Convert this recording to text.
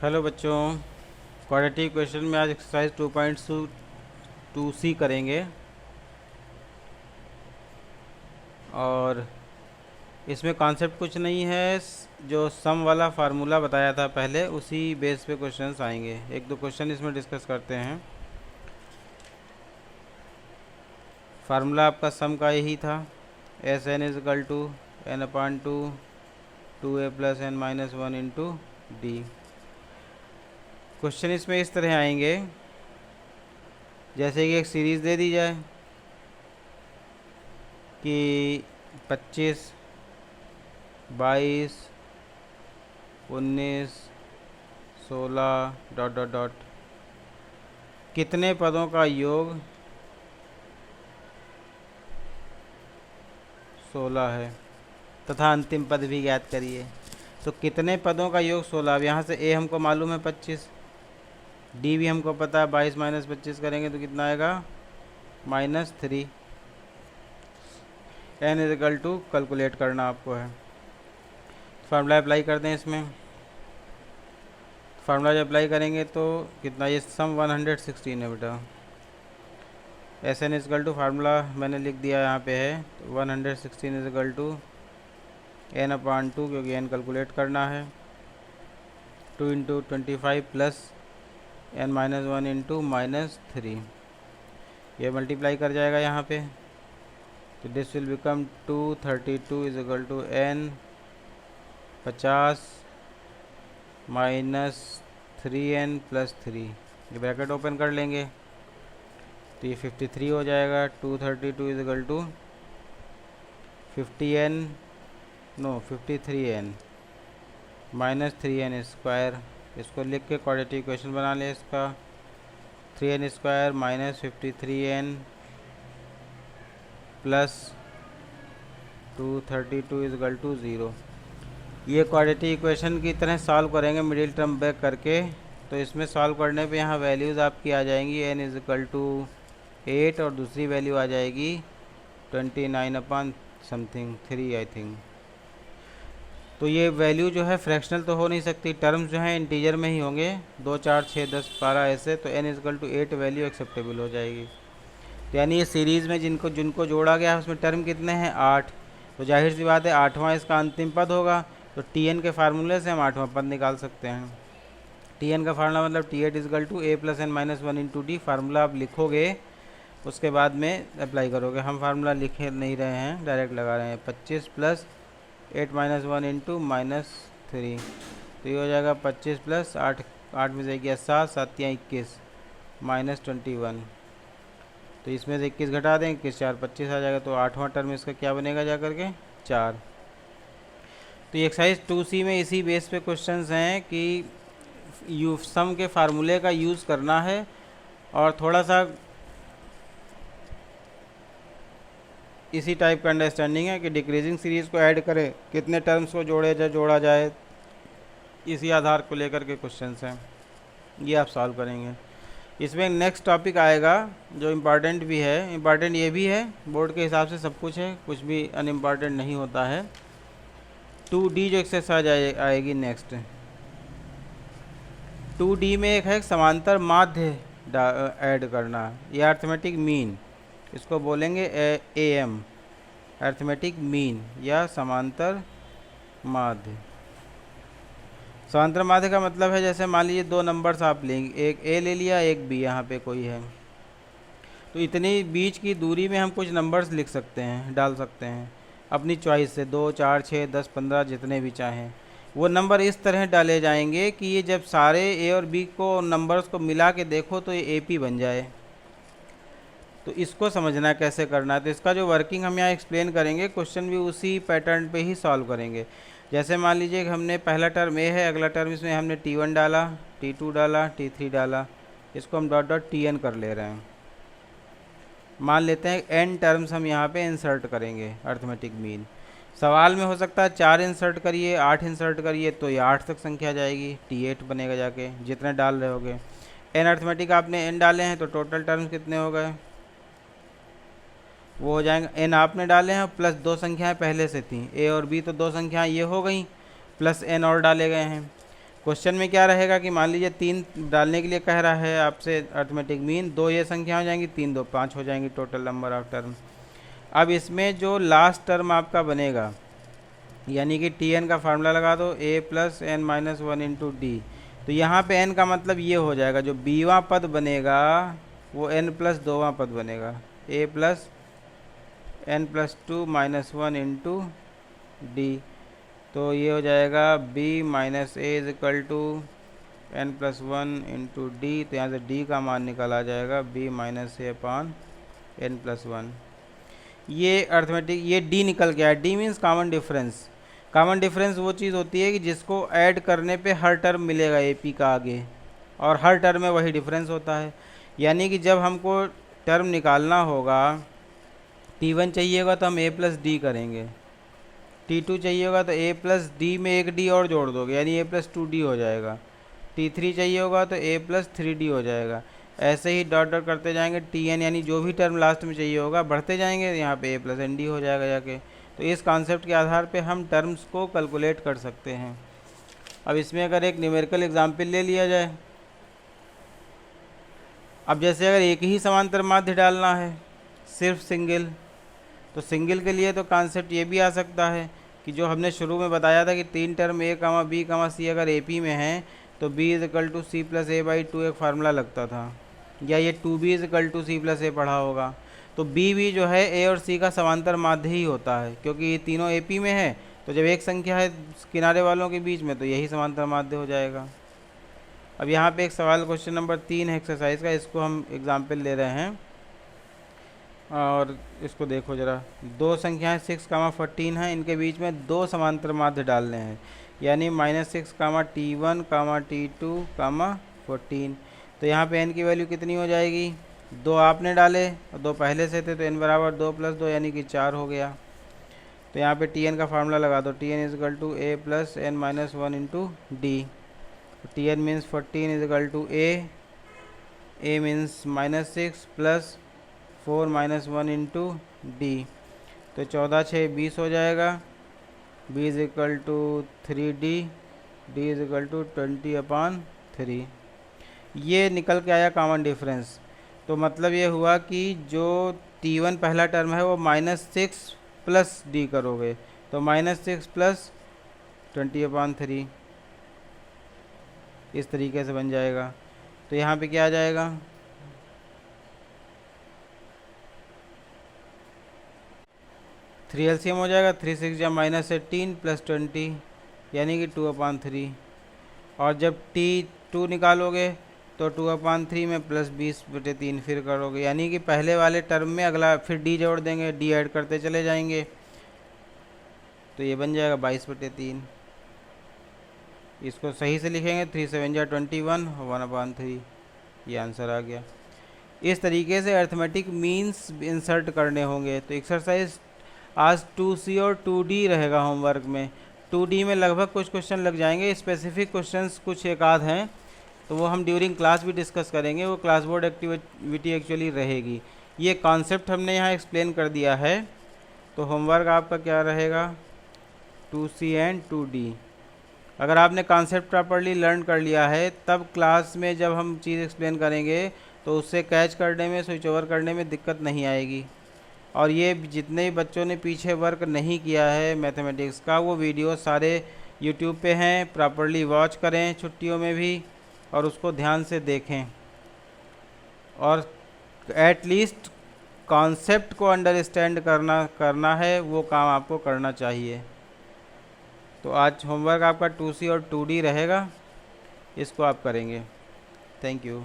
Hello बच्चों, quadratic equation में आज एक्सरसाइज 2.2c करेंगे। और इसमें कॉन्सेप्ट कुछ नहीं है, जो सम वाला फार्मूला बताया था पहले उसी बेस पे क्वेश्चंस आएंगे। एक दो क्वेश्चन इसमें डिस्कस करते हैं। फार्मूला आपका सम का यही था, S N is equal to N upon two A plus N minus one into D. Question इसमें इस तरह आएंगे, जैसे कि एक सीरीज़ दे दी जाए कि 25, 22, 19, 16 डॉट डॉट डॉट कितने पदों का योग 16 है तथा अंतिम पद भी ज्ञात करिए। तो कितने पदों का योग 16। अब यहाँ से ए हमको मालूम है 25, डी भी हमको पता है 22 माइनस 25 करेंगे तो कितना आएगा -3। N is equal to calculate करना आपको है। फार्मूला अप्लाई करते हैं इसमें। फार्मूला जब अप्लाई करेंगे तो कितना, ये सम 116 है बेटा। S N is equal to formula मैंने लिख दिया यहाँ पे है, तो 116 इजकल टू एन अपान 2, क्योंकि एन कैलकुलेट करना है, 2 into 25 plus N minus 1 into -3। ये मल्टीप्लाई कर जाएगा यहाँ पे, तो this will become 232 is equal to N 50 -3n plus 3। ये ब्रैकेट ओपन कर लेंगे तो ये 53 हो जाएगा। 232 is equal to 53n -3n square. इसको लिख के क्वाड्रेटिक इक्वेशन बना लें इसका। 3n square minus 53n plus 232 is equal to 0। ये क्वाड्रेटिक इक्वेशन की तरह सॉल्व करेंगे मिडिल टर्म बैक करके। तो इसमें सॉल्व करने पे यहाँ वैल्यूज़ आपकी आ जाएंगी n इज इक्वल टू 8 और दूसरी वैल्यू आ जाएगी 29 अपान समथिंग 3 आई थिंक। तो ये वैल्यू जो है फ्रैक्शनल तो हो नहीं सकती, टर्म्स जो हैं इंटीजर में ही होंगे, 2 4 6 10 12 ऐसे। तो n is equal to 8 value acceptable हो जाएगी। तो यानी ये सीरीज़ में जिनको जोड़ा गया है उसमें टर्म कितने हैं 8। तो जाहिर सी बात है 8वां इसका अंतिम पद होगा। तो Tn के फार्मूले से हम 8वां पद निकाल सकते हैं। Tn का फार्मूला मतलब T8 is equal to A plus N minus 1 into D. Formula आप लिखोगे उसके बाद में अप्लाई करोगे। हम फार्मूला लिखे नहीं रहे हैं, डायरेक्ट लगा रहे हैं। 25 प्लस 8 माइनस 1 इंटू -3, तो ये हो जाएगा 25 प्लस 8, 8 में से गया 7, 7 या 21 -21। तो इसमें से 21 घटा दें, 21 4 25 आ जाएगा। तो 8वां टर्म इसका क्या बनेगा जा करके 4। तो ये एक्सरसाइज 2C में इसी बेस पे क्वेश्चंस हैं कि सम के फार्मूले का यूज़ करना है और थोड़ा सा इसी टाइप का अंडरस्टैंडिंग है कि डिक्रीजिंग सीरीज़ को ऐड करें, कितने टर्म्स को जोड़ा जाए, इसी आधार को लेकर के क्वेश्चंस हैं। ये आप सॉल्व करेंगे। इसमें नेक्स्ट टॉपिक आएगा जो इम्पॉर्टेंट भी है। इम्पॉर्टेंट ये भी है, बोर्ड के हिसाब से सब कुछ है, कुछ भी अनइम्पॉर्टेंट नहीं होता है। 2D जो एक्सरसाइज आएगी नेक्स्ट, 2D में एक है समांतर माध्य ऐड करना, या अर्थमेटिक मीन, इसको बोलेंगे AM, अर्थमेटिक मीन या समांतर माध्य। समांतर माध्य का मतलब है जैसे मान लीजिए दो नंबर्स आप लेंगे, एक A ले लिया एक B यहाँ पे कोई है, तो इतनी बीच की दूरी में हम कुछ नंबर्स लिख सकते हैं, डाल सकते हैं अपनी चॉइस से, 2 4 6 10 15 जितने भी चाहें। वो नंबर इस तरह डाले जाएंगे कि ये जब सारे A और B को नंबर्स को मिला के देखो तो ये AP बन जाए। तो इसको समझना कैसे करना है। तो इसका जो वर्किंग हम यहाँ एक्सप्लेन करेंगे, क्वेश्चन भी उसी पैटर्न पे ही सॉल्व करेंगे। जैसे मान लीजिए कि हमने पहला टर्म A है, अगला टर्म इसमें हमने T1 डाला, T2 डाला, T3 डाला, इसको हम डॉट डॉट Tn कर ले रहे हैं। मान लेते हैं n टर्म्स हम यहाँ पे इंसर्ट करेंगे अर्थमेटिक मीन। सवाल में हो सकता है 4 इंसर्ट करिए, 8 इंसर्ट करिए, तो ये 8 तक संख्या जाएगी, T8 बनेगा जाके जितने डाल रहे होगे। n अर्थमेटिक आपने n डाले हैं तो टोटल टर्म्स कितने हो गए, वो हो जाएंगे n आपने डाले हैं प्लस 2 संख्याएं पहले से थी, A और B, तो 2 संख्याएं ये हो गई, प्लस n और डाले गए हैं। क्वेश्चन में क्या रहेगा कि मान लीजिए 3 डालने के लिए कह रहा है आपसे अर्थमेटिक मीन, 2 ये संख्या हो जाएंगी, 3 2 5 हो जाएंगी टोटल नंबर ऑफ टर्म। अब इसमें जो लास्ट टर्म आपका बनेगा, यानी कि टी एन का फार्मूला लगा दो, a plus N minus one into D. तो यहाँ पे n का मतलब ये हो जाएगा, जो बीवां पद बनेगा वो n प्लस दोवां पद बनेगा, a plus N plus two minus one into D. तो ये हो जाएगा b minus A is equal to N plus one into D. तो यहाँ से d का मान निकल आ जाएगा b माइनस ए अपान एन प्लस वन। ये अर्थमेटिक, ये d निकल गया। d means common difference. Common difference वो चीज़ होती है कि जिसको ऐड करने पे हर टर्म मिलेगा AP का आगे, और हर टर्म में वही डिफरेंस होता है। यानी कि जब हमको टर्म निकालना होगा, T1 चाहिए होगा तो हम a प्लस डी करेंगे, T2 चाहिए होगा तो a प्लस डी में एक d और जोड़ दोगे, यानी a प्लस टू डी हो जाएगा। T3 चाहिए होगा तो a प्लस थ्री डी हो जाएगा। ऐसे ही डॉट डॉट करते जाएंगे, Tn यानी जो भी टर्म लास्ट में चाहिए होगा बढ़ते जाएंगे, यहाँ पे a प्लस एन डी हो जाएगा जाके। तो इस कॉन्सेप्ट के आधार पे हम टर्म्स को कैलकुलेट कर सकते हैं। अब इसमें अगर एक न्यूमेरिकल एग्जाम्पल ले लिया जाए, अब जैसे अगर एक ही समांतर माध्य डालना है सिर्फ सिंगल, तो सिंगल के लिए तो कॉन्सेप्ट ये भी आ सकता है कि जो हमने शुरू में बताया था कि 3 term a comma b comma c अगर AP में हैं तो b is equal to C plus A by two एक फार्मूला लगता था, या ये 2b is equal to C plus A पढ़ा होगा। तो b भी जो है a और c का समांतर माध्य ही होता है, क्योंकि ये तीनों AP में है, तो जब एक संख्या है किनारे वालों के बीच में तो यही समांतर माध्य हो जाएगा। अब यहाँ पे एक सवाल क्वेश्चन नंबर 3 है एक्सरसाइज का, इसको हम एग्जाम्पल ले रहे हैं और इसको देखो ज़रा। दो संख्याएं 6 कामा 14 हैं, इनके बीच में 2 समांतर माध्य डालने हैं, यानी -6 कामा T1 कामा T2 कामा 14। तो यहाँ पे n की वैल्यू कितनी हो जाएगी, 2 आपने डाले और 2 पहले से थे, तो n बराबर 2 प्लस 2 यानी कि 4 हो गया। तो यहाँ पे Tn का फार्मूला लगा दो, Tn is equal to a plus N minus one into D. Tn means 14 is equal to a means -6 plus 4 minus one into D. तो 14 6 20 हो जाएगा, b is equal to 3d, d is equal to 20/3। ये निकल के आया common difference. तो मतलब ये हुआ कि जो T1 पहला टर्म है वो -6 प्लस d करोगे, तो -6 प्लस 20/3 इस तरीके से बन जाएगा। तो यहाँ पे क्या आ जाएगा, थ्री एलसीएम हो जाएगा, 3 6 या -18 प्लस 20 यानी कि 2/3। और जब T2 निकालोगे तो 2/3 में प्लस 20/3 फिर करोगे, यानी कि पहले वाले टर्म में अगला फिर d जोड़ देंगे, d ऐड करते चले जाएंगे, तो ये बन जाएगा 22/3। इसको सही से लिखेंगे, 3 7 या 21 1/3, ये आंसर आ गया। इस तरीके से अर्थमेटिक मीन्स इंसर्ट करने होंगे। तो एक्सरसाइज आज 2C और 2D रहेगा होमवर्क में। 2D में लगभग कुछ क्वेश्चन लग जाएंगे, स्पेसिफिक क्वेश्चंस कुछ एक आध हैं, तो वो हम ड्यूरिंग क्लास भी डिस्कस करेंगे, वो क्लास बोर्ड एक्टिविटी एक्चुअली रहेगी। ये कॉन्सेप्ट हमने यहाँ एक्सप्लेन कर दिया है। तो होमवर्क आपका क्या रहेगा, 2C एंड 2D। अगर आपने कॉन्सेप्ट प्रॉपर्ली लर्न कर लिया है, तब क्लास में जब हम चीज़ एक्सप्लेन करेंगे तो उससे कैच करने में, स्विच ओवर करने में दिक्कत नहीं आएगी। और ये जितने भी बच्चों ने पीछे वर्क नहीं किया है मैथमेटिक्स का, वो वीडियो सारे यूट्यूब पे हैं, प्रॉपर्ली वॉच करें छुट्टियों में भी और उसको ध्यान से देखें, और एटलीस्ट कॉन्सेप्ट को अंडरस्टैंड करना है, वो काम आपको करना चाहिए। तो आज होमवर्क आपका 2C और 2D रहेगा, इसको आप करेंगे। Thank you.